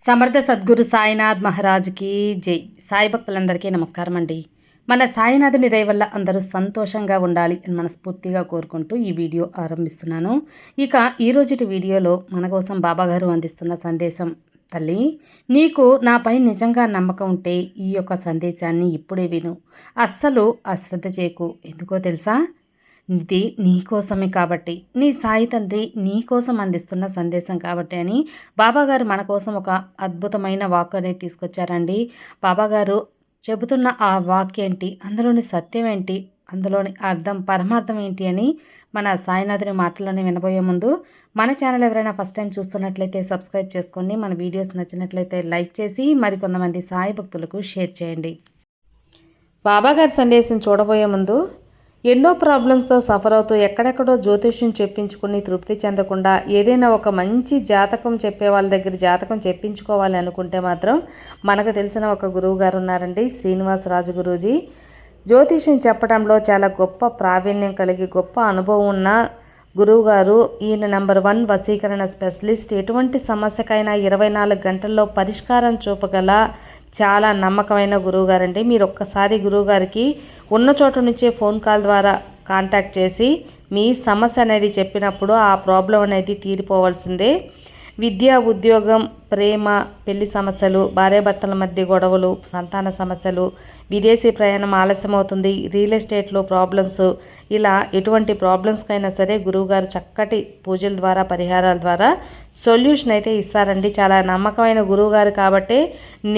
సమర్థ సద్గురు సాయినాథ్ మహారాజ్కి జై. సాయి భక్తులందరికీ నమస్కారం అండి. మన సాయినాథుని దయ వల్ల అందరూ సంతోషంగా ఉండాలి అని మనస్ఫూర్తిగా కోరుకుంటూ ఈ వీడియో ఆరంభిస్తున్నాను. ఇక ఈరోజుటి వీడియోలో మన కోసం బాబాగారు అందిస్తున్న సందేశం. తల్లి, నీకు నాపై నిజంగా నమ్మకం ఉంటే ఈ యొక్క సందేశాన్ని ఇప్పుడే విను. అస్సలు అశ్రద్ధ చేయకు. ఎందుకో తెలుసా? ఇది నీకోసమే కాబట్టి, నీ సాయి తండ్రి నీకోసం అందిస్తున్న సందేశం కాబట్టి అని బాబాగారు మన కోసం ఒక అద్భుతమైన వాక్ అనేది తీసుకొచ్చారండి. బాబాగారు చెబుతున్న ఆ వాక్ ఏంటి, అందులోని సత్యం ఏంటి, అందులోని అర్థం పరమార్థం ఏంటి అని మన సాయినాథుని మాటల్లోనే వినబోయే ముందు మన ఛానల్ ఎవరైనా ఫస్ట్ టైం చూస్తున్నట్లయితే సబ్స్క్రైబ్ చేసుకోండి. మన వీడియోస్ నచ్చినట్లయితే లైక్ చేసి మరికొంతమంది సాయి భక్తులకు షేర్ చేయండి. బాబాగారి సందేశం చూడబోయే ముందు ఎన్నో ప్రాబ్లమ్స్తో సఫర్ అవుతూ ఎక్కడెక్కడో జ్యోతిష్యం చెప్పించుకుని తృప్తి చెందకుండా ఏదైనా ఒక మంచి జాతకం చెప్పే వాళ్ళ దగ్గర జాతకం చెప్పించుకోవాలి అనుకుంటే మాత్రం మనకు తెలిసిన ఒక గురువు గారు ఉన్నారండి, శ్రీనివాసరాజు గురూజీ. జ్యోతిష్యం చెప్పడంలో చాలా గొప్ప ప్రావీణ్యం కలిగి గొప్ప అనుభవం ఉన్న గురువుగారు. ఈయన నెంబర్ 1 వశీకరణ స్పెషలిస్ట్. ఎటువంటి సమస్యకైనా 24 గంటల్లో పరిష్కారం చూపగల చాలా నమ్మకమైన గురువుగారండి. మీరు ఒక్కసారి గురువుగారికి ఉన్న చోట నుంచే ఫోన్ కాల్ ద్వారా కాంటాక్ట్ చేసి మీ సమస్య అనేది చెప్పినప్పుడు ఆ ప్రాబ్లం అనేది తీరిపోవాల్సిందే. విద్య, ఉద్యోగం, ప్రేమ, పెళ్లి సమస్యలు, భార్యాభర్తల మధ్య గొడవలు, సంతాన సమస్యలు, విదేశీ ప్రయాణం ఆలస్యం అవుతుంది, రియల్ ఎస్టేట్లో ప్రాబ్లమ్స్, ఇలా ఎటువంటి ప్రాబ్లమ్స్కైనా సరే గురువుగారు చక్కటి పూజల ద్వారా పరిహారాల ద్వారా సొల్యూషన్ అయితే ఇస్తారండి. చాలా నమ్మకమైన గురువుగారు కాబట్టి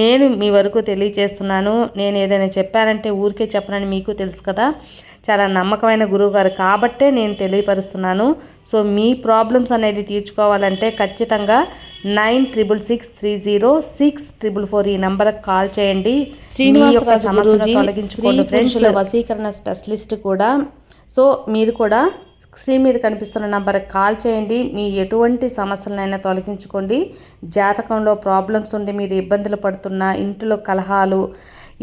నేను మీ వరకు తెలియజేస్తున్నాను. నేను ఏదైనా చెప్పానంటే ఊరికే చెప్పనని మీకు తెలుసు కదా. చాలా నమ్మకమైన గురువుగారు కాబట్టే నేను తెలియపరుస్తున్నాను. సో మీ ప్రాబ్లమ్స్ అనేది తీర్చుకోవాలంటే ఖచ్చితంగా 96630644 ఈ నంబర్కి కాల్ చేయండి. శ్రీనివాసరాజు గురూజీ వశీకరణ స్పెషలిస్ట్ కూడా. సో మీరు కూడా స్క్రీన్ మీద కనిపిస్తున్న నంబర్కి కాల్ చేయండి. మీ ఎటువంటి సమస్యలనైనా తొలగించుకోండి. జాతకంలో ప్రాబ్లమ్స్ ఉండి మీరు ఇబ్బందులు పడుతున్నా, ఇంట్లో కలహాలు,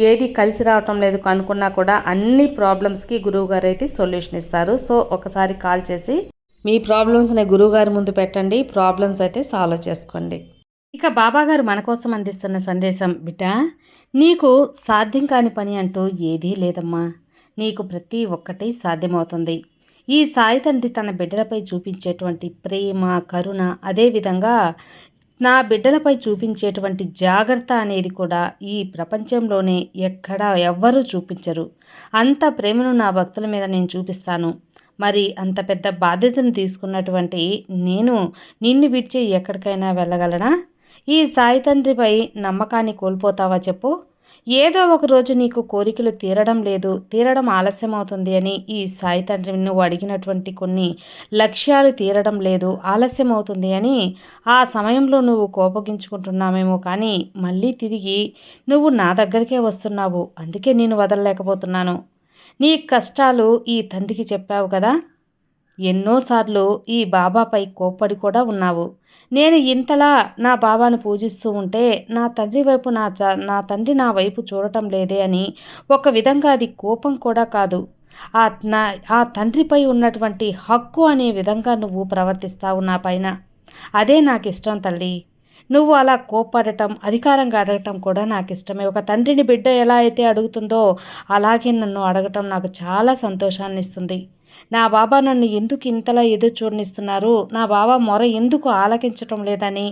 ఏది కలిసి రావటం లేదు అనుకున్నా కూడా అన్ని ప్రాబ్లమ్స్కి గురువుగారు అయితే సొల్యూషన్ ఇస్తారు. సో ఒకసారి కాల్ చేసి మీ ప్రాబ్లమ్స్ని గురువుగారి ముందు పెట్టండి. ప్రాబ్లమ్స్ అయితే సాల్వ్ చేసుకోండి. ఇక బాబాగారు మన కోసం అందిస్తున్న సందేశం. బిడ్డ, నీకు సాధ్యం కాని పని అంటూ ఏదీ లేదమ్మా. నీకు ప్రతి ఒక్కటి సాధ్యమవుతుంది. ఈ సాయి తండ్రి తన బిడ్డలపై చూపించేటువంటి ప్రేమ, కరుణ, అదేవిధంగా నా బిడ్డలపై చూపించేటువంటి జాగ్రత్త అనేది కూడా ఈ ప్రపంచంలోనే ఎక్కడా ఎవ్వరూ చూపించరు. అంత ప్రేమను నా భక్తుల మీద నేను చూపిస్తాను. మరి అంత పెద్ద బాధ్యతను తీసుకున్నటువంటి నేను నిన్ను విడిచి ఎక్కడికైనా వెళ్ళగలనా? ఈ సాయి తండ్రిపై నమ్మకాన్ని కోల్పోతావా చెప్పు? ఏదో ఒక రోజు నీకు కోరికలు తీరడం ఆలస్యం అవుతుంది అని ఈ సాయి తండ్రి నువ్వు అడిగినటువంటి కొన్ని లక్ష్యాలు తీరడం లేదు, ఆలస్యం అవుతుంది అని ఆ సమయంలో నువ్వు కోపగించుకుంటున్నామేమో, కానీ మళ్ళీ తిరిగి నువ్వు నా దగ్గరికే వస్తున్నావు. అందుకే నేను వదలలేకపోతున్నాను. నీ కష్టాలు ఈ తండ్రికి చెప్పావు కదా. ఎన్నోసార్లు ఈ బాబాపై కోప్పడి కూడా ఉన్నావు. నేను ఇంతలా నా బాబాను పూజిస్తూ ఉంటే నా తండ్రి వైపు నా తండ్రి నా వైపు చూడటం లేదే అని ఒక విధంగా అది కోపం కూడా కాదు. ఆ తండ్రిపై ఉన్నటువంటి హక్కు అనే విధంగా నువ్వు ప్రవర్తిస్తావు నా పైన. అదే నాకు ఇష్టం తల్లి. నువ్వు అలా కోప్పడటం, అధికారంగా అడగటం కూడా నాకు ఇష్టమే. ఒక తండ్రిని బిడ్డ ఎలా అయితే అడుగుతుందో అలాగే నన్ను అడగటం నాకు చాలా సంతోషాన్ని ఇస్తుంది. నా బాబా నన్ను ఎందుకు ఇంతలా ఎదురు చూడనిస్తున్నారు, నా బాబా మొర ఎందుకు ఆలకించటం లేదని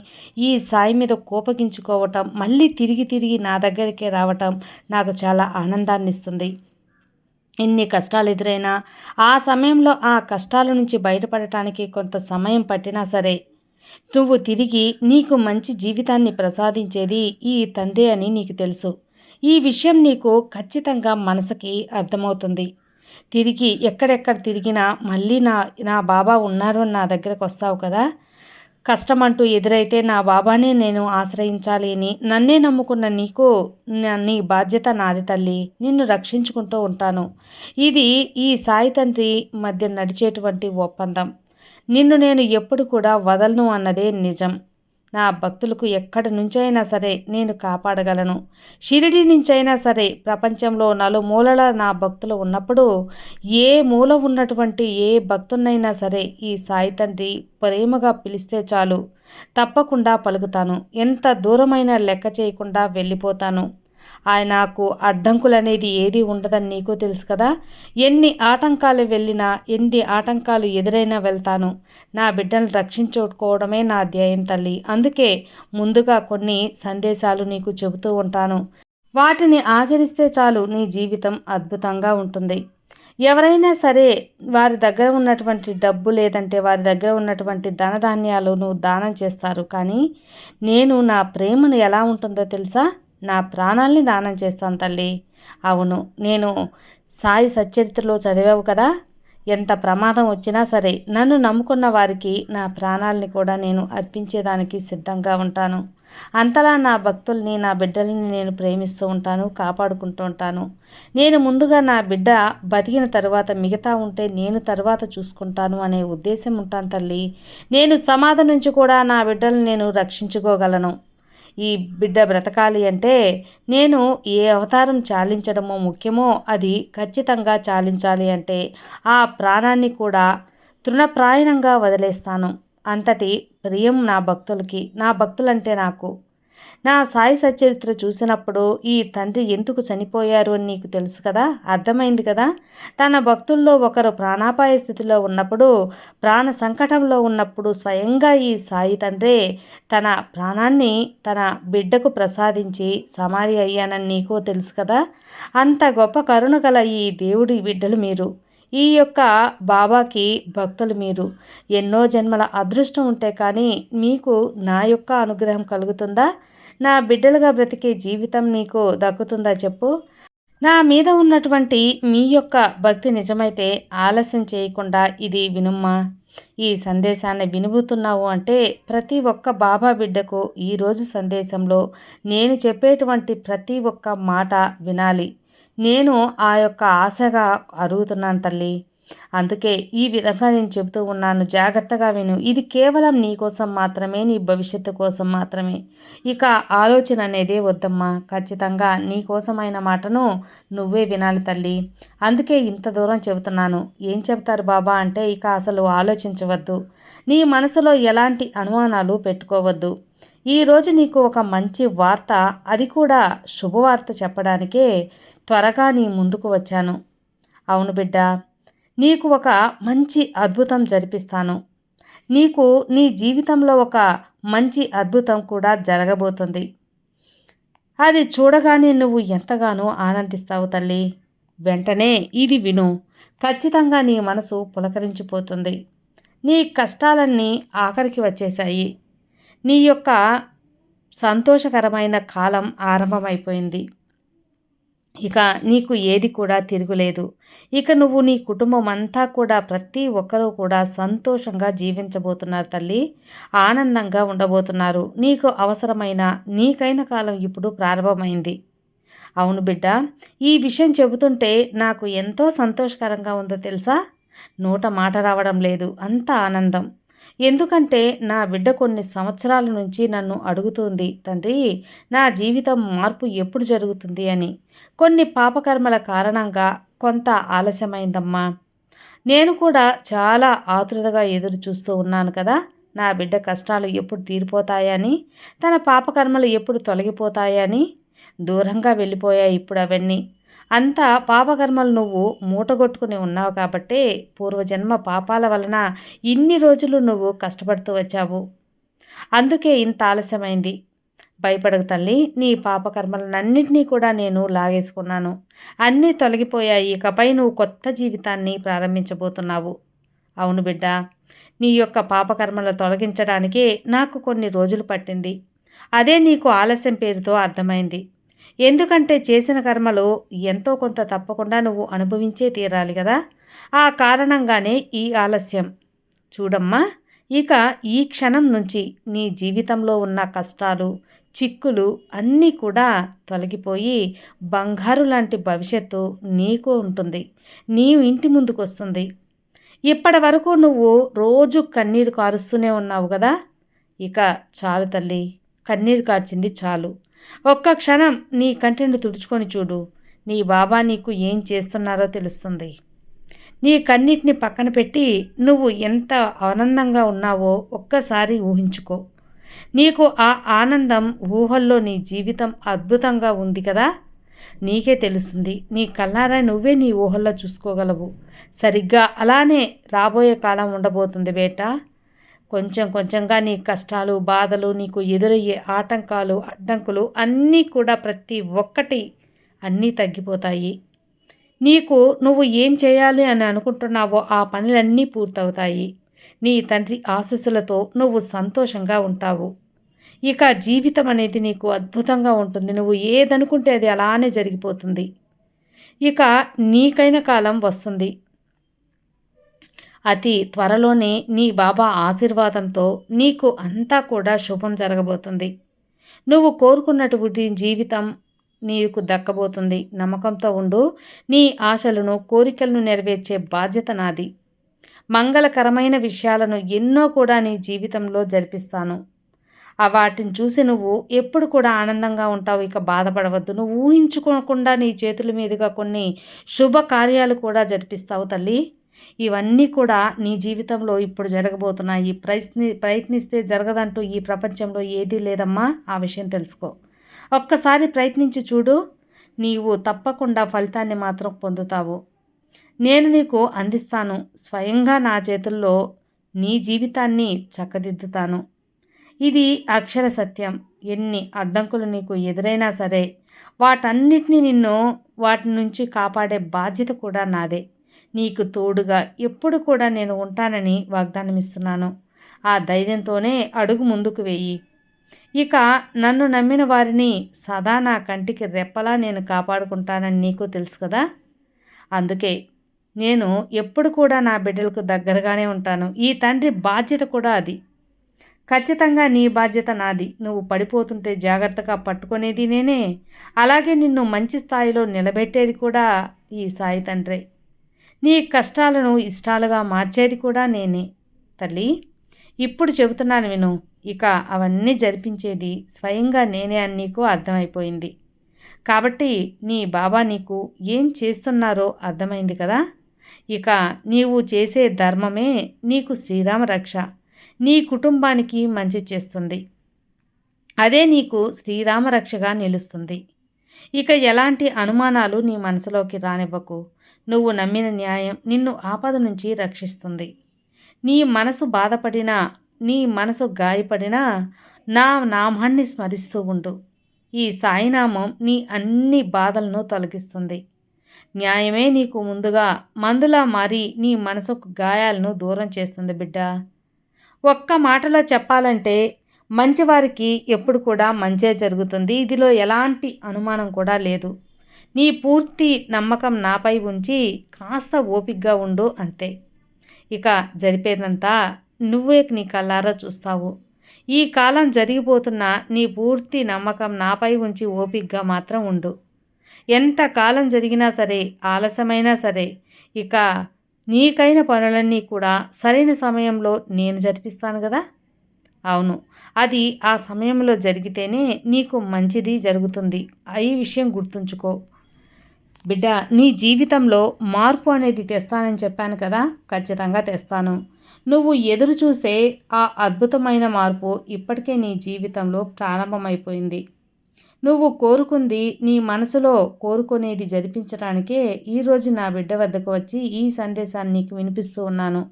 ఈ సాయి మీద కోపగించుకోవటం, మళ్ళీ తిరిగి నా దగ్గరికే రావటం నాకు చాలా ఆనందాన్ని ఇస్తుంది. ఎన్ని కష్టాలు ఎదురైనా ఆ సమయంలో ఆ కష్టాల నుంచి బయటపడటానికి కొంత సమయం పట్టినా సరే నువ్వు తిరిగి నీకు మంచి జీవితాన్ని ప్రసాదించేది ఈ తండ్రి అని నీకు తెలుసు. ఈ విషయం నీకు ఖచ్చితంగా మనసుకి అర్థమవుతుంది. తిరిగి ఎక్కడెక్కడ తిరిగినా మళ్ళీ నా బాబా ఉన్నారు అని నా దగ్గరకు వస్తావు కదా. కష్టమంటూ ఎదురైతే నా బాబానే నేను ఆశ్రయించాలి అని నన్నే నమ్ముకున్న నీకు నీ బాధ్యత నాది తల్లి. నిన్ను రక్షించుకుంటూ ఉంటాను. ఇది ఈ సాయి తండ్రి మధ్య నడిచేటువంటి ఒప్పందం. నిన్ను నేను ఎప్పుడు కూడా వదలను అన్నదే నిజం. నా భక్తులకు ఎక్కడి నుంచైనా సరే నేను కాపాడగలను. షిరిడి నుంచైనా సరే ప్రపంచంలో నలుమూలల నా భక్తులు ఉన్నప్పుడు ఏ మూల ఉన్నటువంటి ఏ భక్తున్నైనా సరే ఈ సాయి తండ్రి ప్రేమగా పిలిస్తే చాలు తప్పకుండా పలుకుతాను. ఎంత దూరమైనా లెక్క చేయకుండా వెళ్ళిపోతాను. నాకు అడ్డంకులనేది ఏది ఉండదని నీకు తెలుసు కదా. ఎన్ని ఆటంకాలు వెళ్ళినా ఎన్ని ఆటంకాలు ఎదురైనా వెళ్తాను. నా బిడ్డను రక్షించుకోవడమే నా ధ్యేయం తల్లి. అందుకే ముందుగా కొన్ని సందేశాలు నీకు చెబుతూ ఉంటాను. వాటిని ఆచరిస్తే చాలు నీ జీవితం అద్భుతంగా ఉంటుంది. ఎవరైనా సరే వారి దగ్గర ఉన్నటువంటి డబ్బు లేదంటే వారి దగ్గర ఉన్నటువంటి ధనధాన్యాలు నువ్వు దానం చేస్తారు. కానీ నేను నా ప్రేమను ఎలా ఉంటుందో తెలుసా, నా ప్రాణాల్ని దానం చేస్తాను తల్లి. అవును, నేను సాయి సచ్చరిత్రలో చదివావు కదా, ఎంత ప్రమాదం వచ్చినా సరే నన్ను నమ్ముకున్న వారికి నా ప్రాణాలని కూడా నేను అర్పించేదానికి సిద్ధంగా ఉంటాను. అంతలా నా భక్తుల్ని నా బిడ్డల్ని నేను ప్రేమిస్తూ ఉంటాను, కాపాడుకుంటూ ఉంటాను. నేను ముందుగా నా బిడ్డ బతికిన తర్వాత మిగతా ఉంటే నేను తర్వాత చూసుకుంటాను అనే ఉద్దేశం ఉంటాను తల్లి. నేను సమాధి నుంచి కూడా నా బిడ్డల్ని నేను రక్షించుకోగలను. ఈ బిడ్డ బ్రతకాలి అంటే నేను ఏ అవతారం చాలించడమో ముఖ్యమో అది ఖచ్చితంగా చాలించాలి అంటే ఆ ప్రాణాన్ని కూడా తృణప్రాయణంగా వదిలేస్తాను. అంతటి ప్రియం నా భక్తులకి, నా భక్తులంటే నాకు. నా సాయి సచ్చరిత్ర చూసినప్పుడు ఈ తండ్రి ఎందుకు చనిపోయారు అని నీకు తెలుసు కదా, అర్థమైంది కదా. తన భక్తుల్లో ఒకరు ప్రాణాపాయ స్థితిలో ఉన్నప్పుడు, ప్రాణ సంకటంలో ఉన్నప్పుడు స్వయంగా ఈ సాయి తండ్రే తన ప్రాణాన్ని తన బిడ్డకు ప్రసాదించి సమాధి అయ్యానని నీకు తెలుసు కదా. అంత గొప్ప కరుణ గల ఈ దేవుడి బిడ్డలు మీరు, ఈ యొక్క బాబాకి భక్తులు మీరు. ఎన్నో జన్మల అదృష్టం ఉంటే కానీ మీకు నా యొక్క అనుగ్రహం కలుగుతుందా? నా బిడ్డలుగా బ్రతికే జీవితం నీకు దక్కుతుందా చెప్పు. నా మీద ఉన్నటువంటి మీ యొక్క భక్తి నిజమైతే ఆలస్యం చేయకుండా ఇది వినుమ్మా. ఈ సందేశాన్ని వినుబుతున్నావు అంటే ప్రతి ఒక్క బాబా బిడ్డకు ఈరోజు సందేశంలో నేను చెప్పేటువంటి ప్రతి ఒక్క మాట వినాలి. నేను ఆ యొక్క ఆశగా అడుగుతున్నాను తల్లి. అందుకే ఈ విధంగా నేను చెబుతూ ఉన్నాను, జాగ్రత్తగా విను. ఇది కేవలం నీ కోసం మాత్రమే, నీ భవిష్యత్తు కోసం మాత్రమే. ఇక ఆలోచన అనేదే వద్దమ్మా. ఖచ్చితంగా నీ కోసమైన మాటను నువ్వే వినాలి తల్లి. అందుకే ఇంత దూరం చెబుతున్నాను. ఏం చెప్తారు బాబా అంటే ఇక అసలు ఆలోచించవద్దు, నీ మనసులో ఎలాంటి అనుమానాలు పెట్టుకోవద్దు. ఈరోజు నీకు ఒక మంచి వార్త, అది కూడా శుభవార్త చెప్పడానికే త్వరగా నీ ముందుకు వచ్చాను. అవును బిడ్డ, నీకు ఒక మంచి అద్భుతం జరిపిస్తాను. నీకు నీ జీవితంలో ఒక మంచి అద్భుతం కూడా జరగబోతుంది. అది చూడగానే నువ్వు ఎంతగానో ఆనందిస్తావు తల్లి. వెంటనే ఇది విను, ఖచ్చితంగా నీ మనసు పులకరించిపోతుంది. నీ కష్టాలన్నీ ఆఖరికి వచ్చేశాయి. నీ యొక్క సంతోషకరమైన కాలం ఆరంభమైపోయింది. ఇక నీకు ఏది కూడా తిరుగులేదు. ఇక నువ్వు నీ కుటుంబం అంతా కూడా ప్రతి ఒక్కరూ కూడా సంతోషంగా జీవించబోతున్నారు తల్లి. ఆనందంగా ఉండబోతున్నారు. నీకు అవసరమైన నీకైన కాలం ఇప్పుడు ప్రారంభమైంది. అవును బిడ్డ, ఈ విషయం చెబుతుంటే నాకు ఎంతో సంతోషకరంగా ఉందో తెలుసా. నోట మాట రావడం లేదు, అంత ఆనందం. ఎందుకంటే నా బిడ్డ కొన్ని సంవత్సరాల నుంచి నన్ను అడుగుతుంది, తండ్రి నా జీవితం మార్పు ఎప్పుడు జరుగుతుంది అని. కొన్ని పాపకర్మల కారణంగా కొంత ఆలస్యమైందమ్మా. నేను కూడా చాలా ఆతృతగా ఎదురు చూస్తూ ఉన్నాను కదా, నా బిడ్డ కష్టాలు ఎప్పుడు తీరిపోతాయని, తన పాపకర్మలు ఎప్పుడు తొలగిపోతాయని. దూరంగా వెళ్ళిపోయాయి ఇప్పుడు అవన్నీ. అంతా పాపకర్మలు నువ్వు మూటగొట్టుకుని ఉన్నావు కాబట్టే పూర్వజన్మ పాపాల వలన ఇన్ని రోజులు నువ్వు కష్టపడుతూ వచ్చావు. అందుకే ఇంత ఆలస్యమైంది. భయపడకు తల్లి, నీ పాపకర్మలన్నింటినీ కూడా నేను లాగేసుకున్నాను. అన్నీ తొలగిపోయాయి. ఇకపై నువ్వు కొత్త జీవితాన్ని ప్రారంభించబోతున్నావు. అవును బిడ్డ, నీ యొక్క పాపకర్మలు తొలగించడానికే నాకు కొన్ని రోజులు పట్టింది. అదే నీకు ఆలస్యం పేరుతో అర్థమైంది. ఎందుకంటే చేసిన కర్మలు ఎంతో కొంత తప్పకుండా నువ్వు అనుభవించే తీరాలి కదా. ఆ కారణంగానే ఈ ఆలస్యం. చూడమ్మా, ఇక ఈ క్షణం నుంచి నీ జీవితంలో ఉన్న కష్టాలు, చిక్కులు అన్నీ కూడా తొలగిపోయి బంగారు లాంటి భవిష్యత్తు నీకు ఉంటుంది. నీ ఇంటి ముందుకు వస్తుంది. ఇప్పటి వరకు నువ్వు రోజు కన్నీరు కారుస్తూనే ఉన్నావు కదా. ఇక చాలు తల్లి, కన్నీరు కార్చింది చాలు. ఒక్క క్షణం నీ కంటిని తుడుచుకొని చూడు. నీ బాబా నీకు ఏం చేస్తున్నారో తెలుస్తుంది. నీ కన్నిటిని పక్కన పెట్టి నువ్వు ఎంత ఆనందంగా ఉన్నావో ఒక్కసారి ఊహించుకో. నీకు ఆ ఆనందం ఊహల్లో నీ జీవితం అద్భుతంగా ఉంది కదా, నీకే తెలుస్తుంది. నీ కళ్ళారా నువ్వే నీ ఊహల్లో చూసుకోగలవు. సరిగ్గా అలానే రాబోయే కాలం ఉండబోతుంది బేటా. కొంచెం కొంచెంగా నీ కష్టాలు, బాధలు, నీకు ఎదురయ్యే ఆటంకాలు, అడ్డంకులు అన్నీ కూడా ప్రతి ఒక్కటి అన్నీ తగ్గిపోతాయి. నీకు నువ్వు ఏం చేయాలి అని అనుకుంటున్నావో ఆ పనులన్నీ పూర్తవుతాయి. నీ తండ్రి ఆశీస్సులతో నువ్వు సంతోషంగా ఉంటావు. ఇక జీవితం అనేది నీకు అద్భుతంగా ఉంటుంది. నువ్వు ఏదనుకుంటే అది అలానే జరిగిపోతుంది. ఇక నీకైన కాలం వస్తుంది. అతి త్వరలోనే నీ బాబా ఆశీర్వాదంతో నీకు అంతా కూడా శుభం జరగబోతుంది. నువ్వు కోరుకున్నటువంటి జీవితం నీకు దక్కబోతుంది. నమ్మకంతో ఉండు. నీ ఆశలను, కోరికలను నెరవేర్చే బాధ్యత నాది. మంగళకరమైన విషయాలను ఎన్నో కూడా నీ జీవితంలో జరిపిస్తాను. వాటిని చూసి నువ్వు ఎప్పుడు కూడా ఆనందంగా ఉంటావు. ఇక బాధపడవద్దు. నువ్వు ఊహించుకోకుండా నీ చేతుల మీదుగా కొన్ని శుభకార్యాలు కూడా జరిపిస్తావు తల్లి. ఇవన్నీ కూడా నీ జీవితంలో ఇప్పుడు జరగబోతున్నాయి. ప్రయత్నిస్తే జరగదంటూ ఈ ప్రపంచంలో ఏదీ లేదమ్మా. ఆ విషయం తెలుసుకో. ఒక్కసారి ప్రయత్నించి చూడు. నీవు తప్పకుండా ఫలితాన్ని మాత్రం పొందుతావు. నేను నీకు అందిస్తాను. స్వయంగా నా చేతుల్లో నీ జీవితాన్ని చక్కదిద్దుతాను. ఇది అక్షర సత్యం. ఎన్ని అడ్డంకులు నీకు ఎదురైనా సరే వాటి నుంచి కాపాడే బాధ్యత కూడా నాదే. నీకు తోడుగా ఎప్పుడు కూడా నేను ఉంటానని వాగ్దానం ఇస్తున్నాను. ఆ ధైర్యంతోనే అడుగు ముందుకు వెయ్యి. ఇక నన్ను నమ్మిన వారిని సదా నా కంటికి రెప్పలా నేను కాపాడుకుంటానని నీకు తెలుసు కదా. అందుకే నేను ఎప్పుడు కూడా నా బిడ్డలకు దగ్గరగానే ఉంటాను. ఈ తండ్రి బాధ్యత కూడా అది. ఖచ్చితంగా నీ బాధ్యత నాది. నువ్వు పడిపోతుంటే జాగ్రత్తగా పట్టుకునేది నేనే. అలాగే నిన్ను మంచి స్థాయిలో నిలబెట్టేది కూడా ఈ సాయి తండ్రే. నీ కష్టాలను ఇష్టాలుగా మార్చేది కూడా నేనే తల్లి. ఇప్పుడు చెబుతున్నాను విను. ఇక అవన్నీ జరిపించేది స్వయంగా నేనే అని నీకు అర్థమైపోయింది. కాబట్టి నీ బాబా నీకు ఏం చేస్తున్నారో అర్థమైంది కదా. ఇక నీవు చేసే ధర్మమే నీకు శ్రీరామ రక్ష. నీ కుటుంబానికి మంచి చేస్తుంది. అదే నీకు శ్రీరామ రక్షగా నిలుస్తుంది. ఇక ఎలాంటి అనుమానాలు నీ మనసులోకి రానివ్వకు. నువ్వు నమ్మిన న్యాయం నిన్ను ఆపద నుంచి రక్షిస్తుంది. నీ మనసు బాధపడినా, నీ మనసు గాయపడినా నా నామాన్ని స్మరిస్తూ ఉండు. ఈ సాయినామం నీ అన్ని బాధలను తొలగిస్తుంది. న్యాయమే నీకు ముందుగా మందులా మారి నీ మనసుకు గాయాలను దూరం చేస్తుంది బిడ్డ. ఒక్క మాటలో చెప్పాలంటే మంచివారికి ఎప్పుడు కూడా మంచే జరుగుతుంది. ఇదిలో ఎలాంటి అనుమానం కూడా లేదు. నీ పూర్తి నమ్మకం నాపై ఉంచి కాస్త ఓపికగా ఉండు అంతే. ఇక జరిపేదంతా నువ్వే నీ కళ్ళారా చూస్తావు. ఈ కాలం జరిగిపోతున్న నీ పూర్తి నమ్మకం నాపై ఉంచి ఓపికగా మాత్రం ఉండు. ఎంత కాలం జరిగినా సరే, ఆలస్యమైనా సరే, ఇక నీకైన పనులన్నీ కూడా సరైన సమయంలో నేను జరిపిస్తాను కదా. అవును, అది ఆ సమయంలో జరిగితేనే నీకు మంచిది జరుగుతుంది. ఈ విషయం గుర్తుంచుకో బిడ్డ. నీ జీవితంలో మార్పు అనేది తెస్తానని చెప్పాను కదా, ఖచ్చితంగా తెస్తాను. నువ్వు ఎదురు చూసే ఆ అద్భుతమైన మార్పు ఇప్పటికే నీ జీవితంలో ప్రారంభమైపోయింది. నువ్వు కోరుకుంది, నీ మనసులో కోరుకునేది జరిపించడానికే ఈరోజు నా బిడ్డ వద్దకు వచ్చి ఈ సందేశాన్ని నీకు వినిపిస్తూ ఉన్నాను.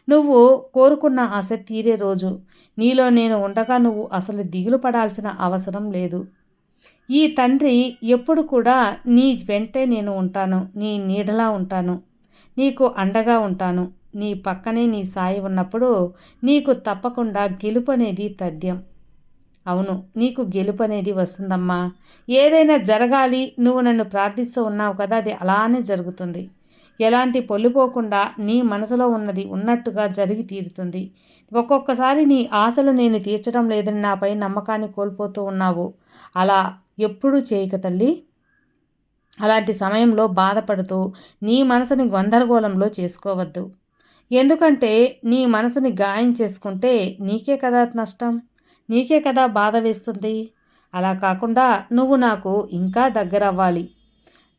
నువ్వు కోరుకున్న ఆశ తీరే రోజు నీలో నేను ఉండగా నువ్వు అసలు దిగులు పడాల్సిన అవసరం లేదు. ఈ తండ్రి ఎప్పుడు కూడా నీ వెంటే నేను ఉంటాను. నీ నీడలా ఉంటాను. నీకు అండగా ఉంటాను. నీ పక్కనే నీ సాయి ఉన్నప్పుడు నీకు తప్పకుండా గెలుపు అనేది తథ్యం. అవును, నీకు గెలుపు అనేది వస్తుందమ్మా. ఏదైనా జరగాలి, నువ్వు నన్ను ప్రార్థిస్తూ ఉన్నావు కదా, అది అలానే జరుగుతుంది. ఎలాంటి పొల్లిపోకుండా నీ మనసులో ఉన్నది ఉన్నట్టుగా జరిగి తీరుతుంది. ఒక్కొక్కసారి నీ ఆశలు నేను తీర్చడం లేదని నాపై నమ్మకాన్ని కోల్పోతూ ఉన్నావు. అలా ఎప్పుడూ చేయక తల్లి. అలాంటి సమయంలో బాధపడుతూ నీ మనసుని గందరగోళంలో చేసుకోవద్దు. ఎందుకంటే నీ మనసుని గాయం చేసుకుంటే నీకే కదా నష్టం, నీకే కదా బాధ వేస్తుంది. అలా కాకుండా నువ్వు నాకు ఇంకా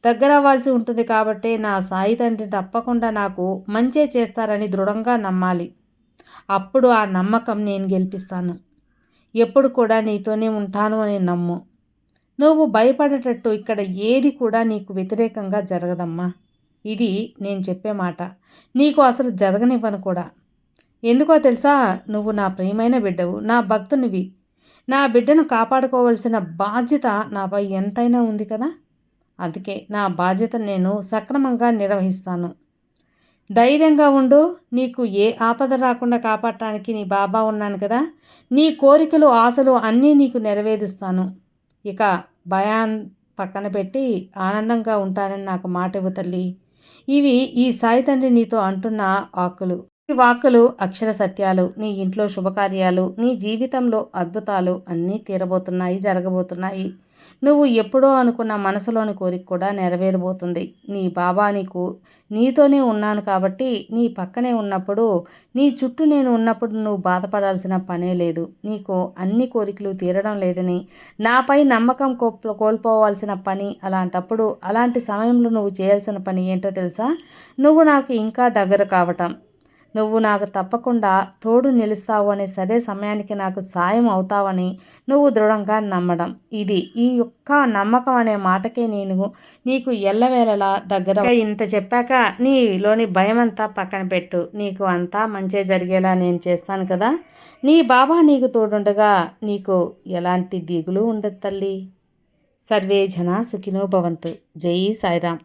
దగ్గరవ్వాల్సి ఉంటుంది కాబట్టే నా సాయి తండ్రి తప్పకుండా నాకు మంచే చేస్తారని దృఢంగా నమ్మాలి. అప్పుడు ఆ నమ్మకం నేను గెలిపిస్తాను. ఎప్పుడు కూడా నీతోనే ఉంటాను అని నమ్ము. నువ్వు భయపడేటట్టు ఇక్కడ ఏది కూడా నీకు వ్యతిరేకంగా జరగదమ్మా. ఇది నేను చెప్పే మాట. నీకు అసలు జరగనివ్వను కూడా. ఎందుకో తెలుసా? నువ్వు నా ప్రియమైన బిడ్డవు, నా భక్తునివి. నా బిడ్డను కాపాడుకోవాల్సిన బాధ్యత నాపై ఎంతైనా ఉంది కదా. అందుకే నా బాధ్యతను నేను సక్రమంగా నిర్వహిస్తాను. ధైర్యంగా ఉండు. నీకు ఏ ఆపద రాకుండా కాపాడటానికి నీ బాబా ఉన్నాను కదా. నీ కోరికలు, ఆశలు అన్నీ నీకు నెరవేరుస్తాను. ఇక భయాన్ని పక్కన పెట్టి ఆనందంగా ఉంటానని నాకు మాట ఇవ్వు తల్లి. ఇవి ఈ సాయి తండ్రి నీతో అంటున్న వాక్కులు. ఈ వాక్కులు అక్షర సత్యాలు. నీ ఇంట్లో శుభకార్యాలు, నీ జీవితంలో అద్భుతాలు అన్నీ తీరబోతున్నాయి, జరగబోతున్నాయి. నువ్వు ఎప్పుడో అనుకున్న మనసులోని కోరిక కూడా నెరవేరబోతుంది. నీ బాబా నీతోనే ఉన్నాను కాబట్టి, నీ పక్కనే ఉన్నప్పుడు, నీ చుట్టూ నేను ఉన్నప్పుడు నువ్వు బాధపడాల్సిన పనే లేదు. నీకు అన్ని కోరికలు తీరడం లేదని, నాపై నమ్మకం కోల్పోవాల్సిన పని. అలాంటప్పుడు, అలాంటి సమయంలో నువ్వు చేయాల్సిన పని ఏంటో తెలుసా? నువ్వు నాకు ఇంకా దగ్గర కావటం. నువ్వు నాకు తప్పకుండా తోడు నిలుస్తావు అనే సరే సమయానికి నాకు సాయం అవుతావని నువ్వు దృఢంగా నమ్మడం. ఈ యొక్క నమ్మకం అనే మాటకే నేను నీకు ఎల్లవేళలా దగ్గర. ఇంత చెప్పాక నీలోని భయం అంతా పక్కన పెట్టు. నీకు అంతా మంచే జరిగేలా నేను చేస్తాను కదా. నీ బాబా నీకు తోడుండగా నీకు ఎలాంటి దిగులు ఉండదు తల్లి. సర్వే జన సుఖినో భవంతు. జై సాయిరామ్.